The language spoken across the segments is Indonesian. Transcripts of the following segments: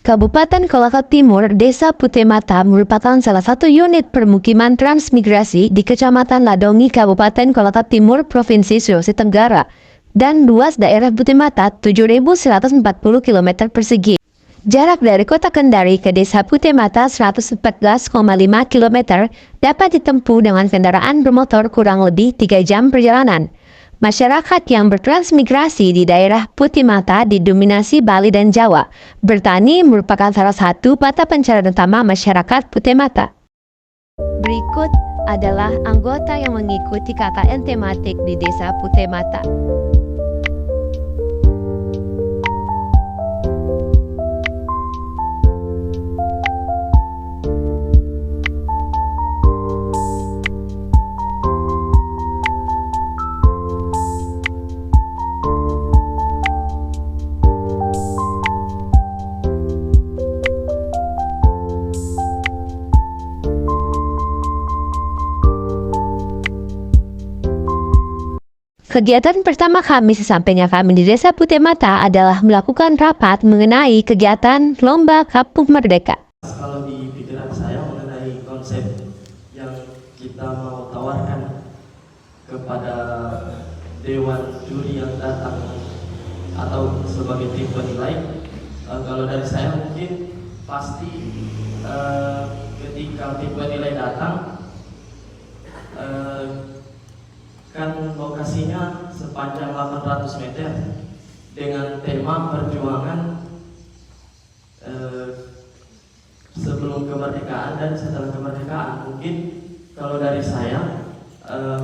Kabupaten Kolaka Timur, Desa Putih Mata merupakan salah satu unit permukiman transmigrasi di Kecamatan Ladongi, Kabupaten Kolaka Timur, Provinsi Sulawesi Tenggara, dan luas daerah Putih Mata 7.140 km persegi. Jarak dari kota Kendari ke Desa Putih Mata 114,5 km dapat ditempuh dengan kendaraan bermotor kurang lebih 3 jam perjalanan. Masyarakat yang bertransmigrasi di daerah Putih Mata didominasi Bali dan Jawa. Bertani merupakan salah satu mata pencarian utama masyarakat Putih Mata. Berikut adalah anggota yang mengikuti KKN tematik di Desa Putih Mata. Kegiatan pertama kami sesampainya kami di Desa Putih Mata adalah melakukan rapat mengenai kegiatan Lomba Kampung Merdeka. Kalau di pikiran saya mengenai konsep yang kita mau tawarkan kepada Dewan Juri yang datang atau sebagai tim penilai, kalau dari saya mungkin pasti ketika tim penilai datang, kan lokasinya sepanjang 800 meter dengan tema perjuangan sebelum kemerdekaan dan setelah kemerdekaan. Mungkin kalau dari saya,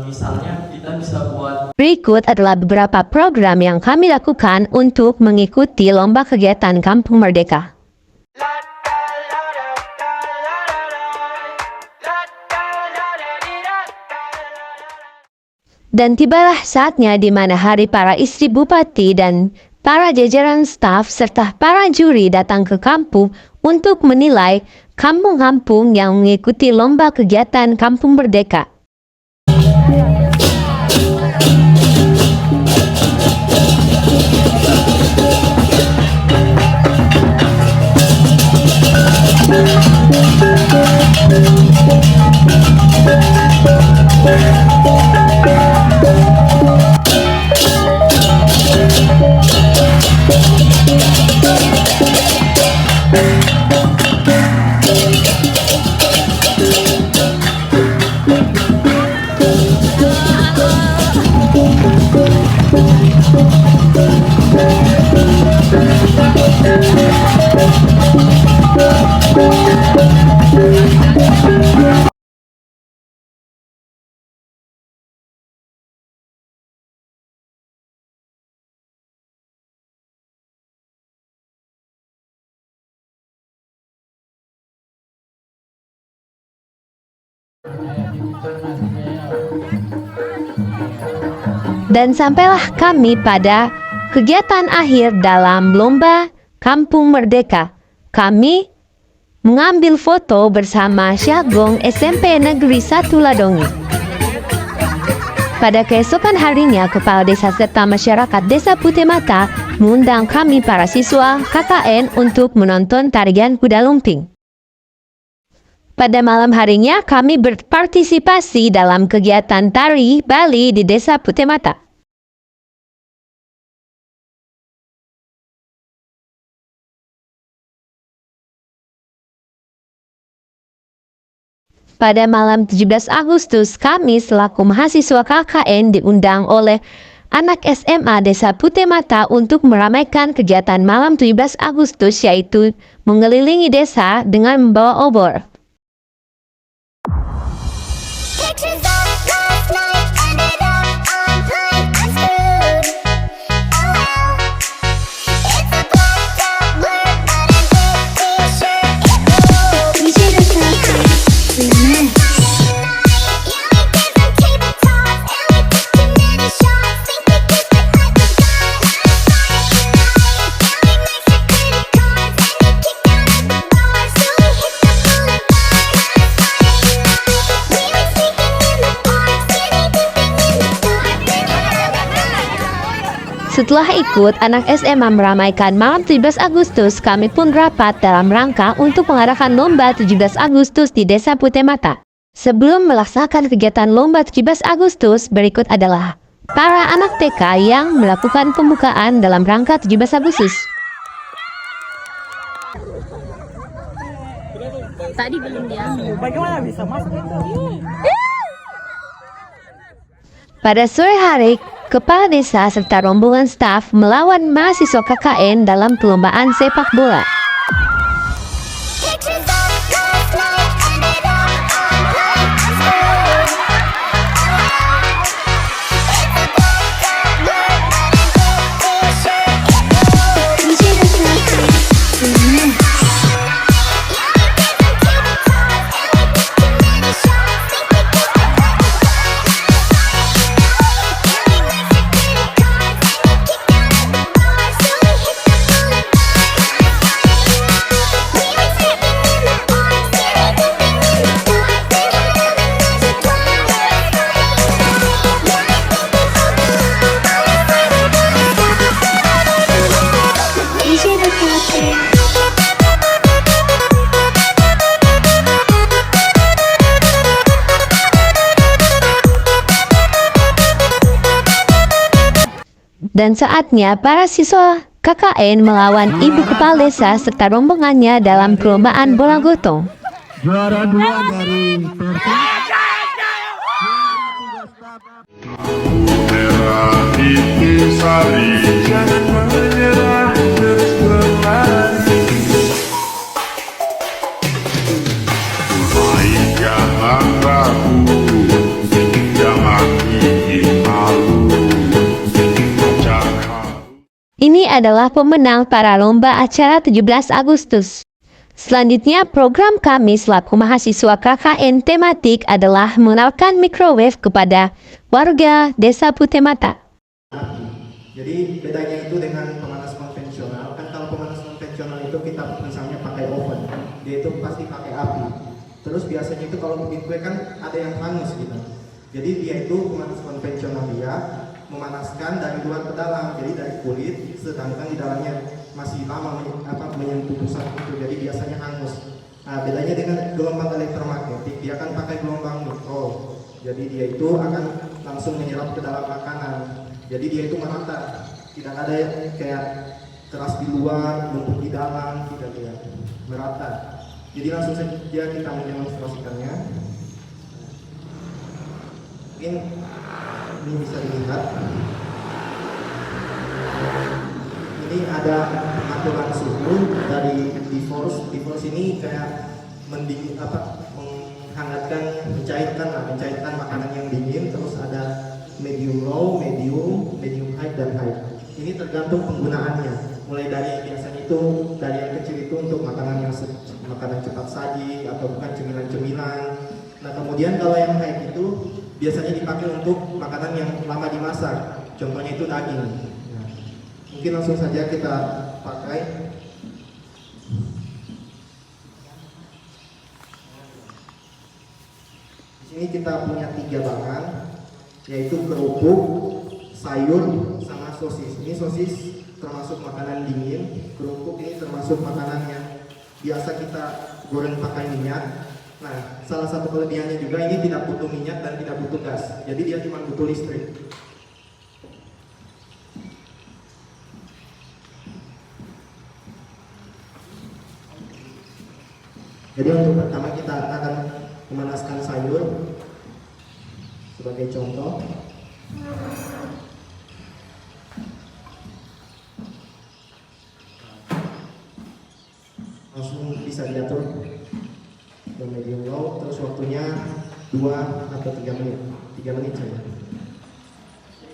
misalnya kita bisa buat. Berikut adalah beberapa program yang kami lakukan untuk mengikuti lomba kegiatan Kampung Merdeka. Dan tibalah saatnya di mana hari para istri bupati dan para jajaran staf serta para juri datang ke kampung untuk menilai kampung-kampung yang mengikuti lomba kegiatan Kampung Merdeka. Dan sampailah kami pada kegiatan akhir dalam lomba Kampung Merdeka. Kami mengambil foto bersama Syagong SMP Negeri 1 Ladongi. Pada keesokan harinya, Kepala Desa serta masyarakat Desa Putih Mata mengundang kami para siswa KKN untuk menonton tarian kuda lumping. Pada malam harinya, kami berpartisipasi dalam kegiatan tari Bali di Desa Putih Mata. Pada malam 17 Agustus, kami selaku mahasiswa KKN diundang oleh anak SMA Desa Putih Mata untuk meramaikan kegiatan malam 17 Agustus, yaitu mengelilingi desa dengan membawa obor. Setelah ikut, anak SMA meramaikan malam 17 Agustus, kami pun rapat dalam rangka untuk mengadakan lomba 17 Agustus di Desa Putih Mata. Sebelum melaksanakan kegiatan lomba 17 Agustus, berikut adalah para anak TK yang melakukan pembukaan dalam rangka 17 Agustus. Tadi belum diambil. Bagaimana bisa masuk itu? Pada sore hari, Kepala Desa serta rombongan staf melawan mahasiswa KKN dalam perlombaan sepak bola. Dan saatnya para siswa KKN melawan ibu kepala desa serta rombongannya dalam perlombaan bola gotong. Juara 2 dari Persib. Merah intisari, jangan menyerah, terus berlari. Main jangan ragu, jangan ingin malu. Ini adalah pemenang para lomba acara 17 Agustus. Selanjutnya, program kami selaku mahasiswa KKN tematik adalah mengenalkan microwave kepada warga Desa Putih Mata. Jadi bedanya itu dengan pemanas konvensional, kan kalau pemanas konvensional itu kita misalnya pakai oven, dia itu pasti pakai api. Terus biasanya itu kalau bikin kue kan ada yang hangus gitu. Jadi dia itu pemanas konvensional dia memanaskan dari luar ke dalam, jadi dari kulit, sedangkan di dalamnya masih lama menyentuh pusat itu, jadi biasanya hangus. Nah, bedanya dengan gelombang elektromagnetik, dia akan pakai gelombang mikro, jadi dia itu akan langsung menyerap ke dalam makanan, jadi dia itu merata, tidak ada kayak keras di luar, lembut di dalam, tidak dia merata. Jadi langsung saja kita mendemonstrasikannya. Mungkin ini bisa dilihat. Ini ada pengaturan suhu dari divorce. Divorce ini kayak menghangatkan, mencairkan makanan yang dingin. Terus ada medium low, medium high dan high. Ini tergantung penggunaannya. Mulai dari biasanya itu dari yang kecil itu untuk makanan cepat saji atau bukan cemilan-cemilan. Nah kemudian kalau yang high itu biasanya dipakai untuk makanan yang lama dimasak, contohnya itu daging. Nah, mungkin langsung saja kita pakai. Di sini kita punya 3 bahan, yaitu kerupuk, sayur, sama sosis. Ini sosis termasuk makanan dingin, kerupuk ini termasuk makanan yang biasa kita goreng pakai minyak. Nah, salah satu kelebihannya juga ini tidak butuh minyak dan tidak butuh gas. Jadi dia cuma butuh listrik. Jadi untuk pertama kita akan memanaskan sayur sebagai contoh. Langsung bisa diatur ke medium low, terus waktunya 2 atau 3 menit. 3 menit saja.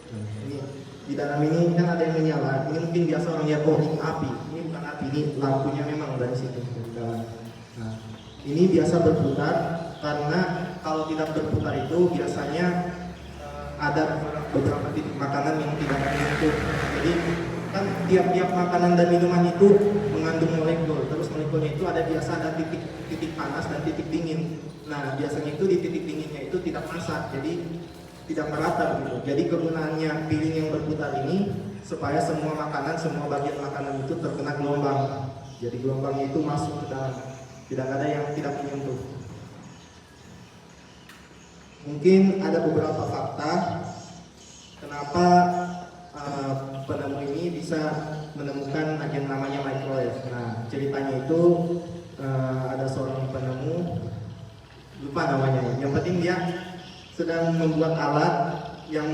Nah, ini di dalam ini kan ada yang menyala. Ini mungkin biasa orang lihat, oh ini api. Ini bukan api, ini lampunya memang dari situ dari dalam. Nah, ini biasa berputar karena kalau tidak berputar itu biasanya ada beberapa titik makanan yang tidak menyentuh. Jadi kan tiap-tiap makanan dan minuman itu mengandung molekul. Terus molekulnya itu ada titik panas dan titik dingin. Nah, biasanya itu di titik dinginnya itu tidak masak, jadi tidak merata gitu. Jadi kegunaannya piring yang berputar ini supaya semua makanan, semua bagian makanan itu terkena gelombang. Jadi gelombangnya itu masuk ke dalam, tidak ada yang tidak menyentuh. Mungkin ada beberapa fakta kenapa penemu ini bisa menemukan yang namanya microwave. Nah, ceritanya itu ada seorang penemu, lupa namanya. Yang penting dia sedang membuat alat yang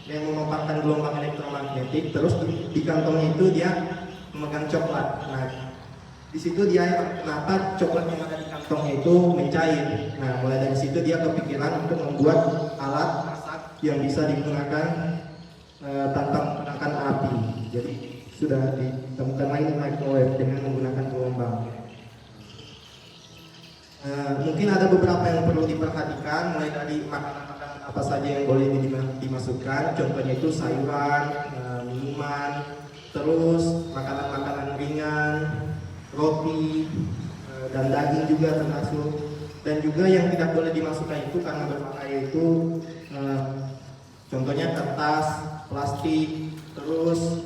memanfaatkan gelombang elektromagnetik. Terus di kantongnya itu dia memegang coklat. Nah, di situ dia kenapa coklat yang ada di kantongnya itu mencair. Nah, mulai dari situ dia kepikiran untuk membuat alat masak yang bisa digunakan tanpa menggunakan api. Jadi sudah ditemukan lagi microwave dengan menggunakan gelombang. Mungkin ada beberapa yang perlu diperhatikan, mulai dari makanan-makanan apa saja yang boleh dimasukkan. Contohnya itu sayuran, minuman, terus makanan-makanan ringan, roti, dan daging juga termasuk. Dan juga yang tidak boleh dimasukkan itu karena berbahaya itu contohnya kertas, plastik, terus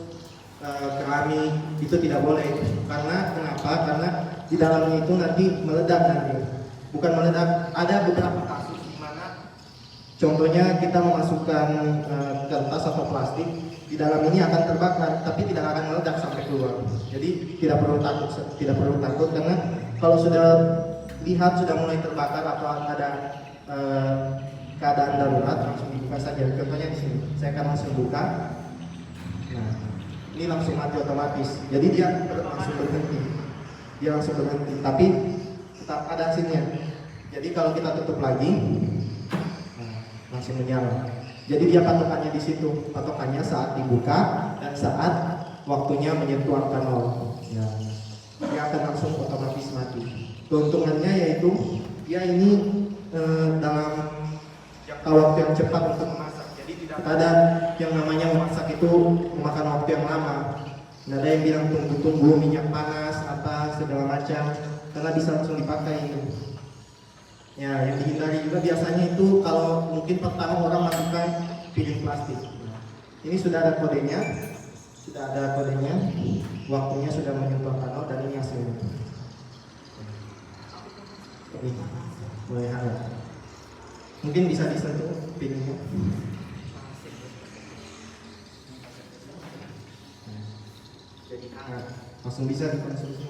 keramik, itu tidak boleh. Karena kenapa? Karena di dalamnya itu nanti meledak nanti. Bukan meledak, ada beberapa kasus di mana contohnya kita memasukkan kertas atau plastik, di dalam ini akan terbakar, tapi tidak akan meledak sampai keluar. Jadi tidak perlu takut karena kalau sudah lihat sudah mulai terbakar atau ada keadaan darurat, langsung dibuka saja. Contohnya di sini, saya akan langsung buka. Nah, ini langsung mati otomatis. Jadi dia langsung berhenti. Dia langsung berhenti, tapi tetap ada hasilnya. Jadi kalau kita tutup lagi, langsung menyala. Jadi dia patokannya di situ, patokannya saat dibuka dan saat waktunya menyentuh angka 0. Ya, dia akan langsung otomatis mati. Keuntungannya yaitu dia ini dalam jangka waktu yang cepat untuk memasak. Jadi tidak ada yang namanya memasak itu memakan waktu yang lama. Tidak ada yang bilang tunggu-tunggu minyak panas apa segala macam, karena bisa langsung dipakai. Ya, yang dihindari juga biasanya itu kalau mungkin pertama orang masukkan piring plastik. Ini sudah ada kodenya, waktunya sudah menyentuh kanal dan ini hasilnya. Ini mulai hangat. Mungkin bisa disentuh piringnya. Jadi hangat, langsung bisa dikonsumsi.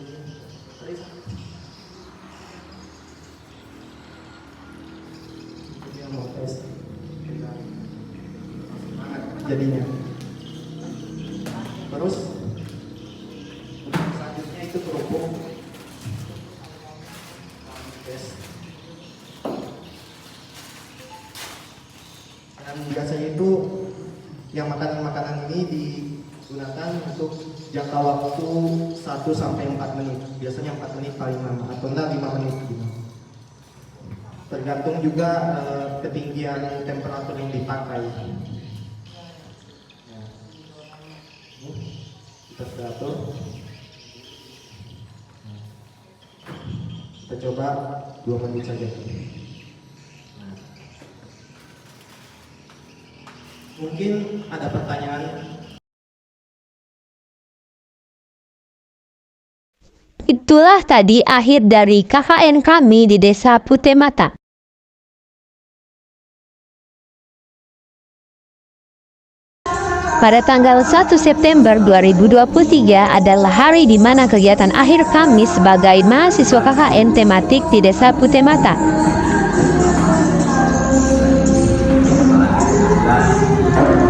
Dia mau tes, hangat jadinya. Terus selanjutnya itu kerupuk. Dan biasanya itu yang makanan-makanan ini digunakan untuk jangka waktu 1 sampai 4 menit. Biasanya 4 menit paling lama atau enggak 5 menit gitu. Tergantung juga ketinggian temperatur yang dipakai. Ya. Kita sudah atur. Kita coba 2 menit saja. Mungkin ada pertanyaan. Itulah tadi akhir dari KKN kami di Desa Putemata. Pada tanggal 1 September 2023 adalah hari di mana kegiatan akhir kami sebagai mahasiswa KKN tematik di Desa Putemata. Dan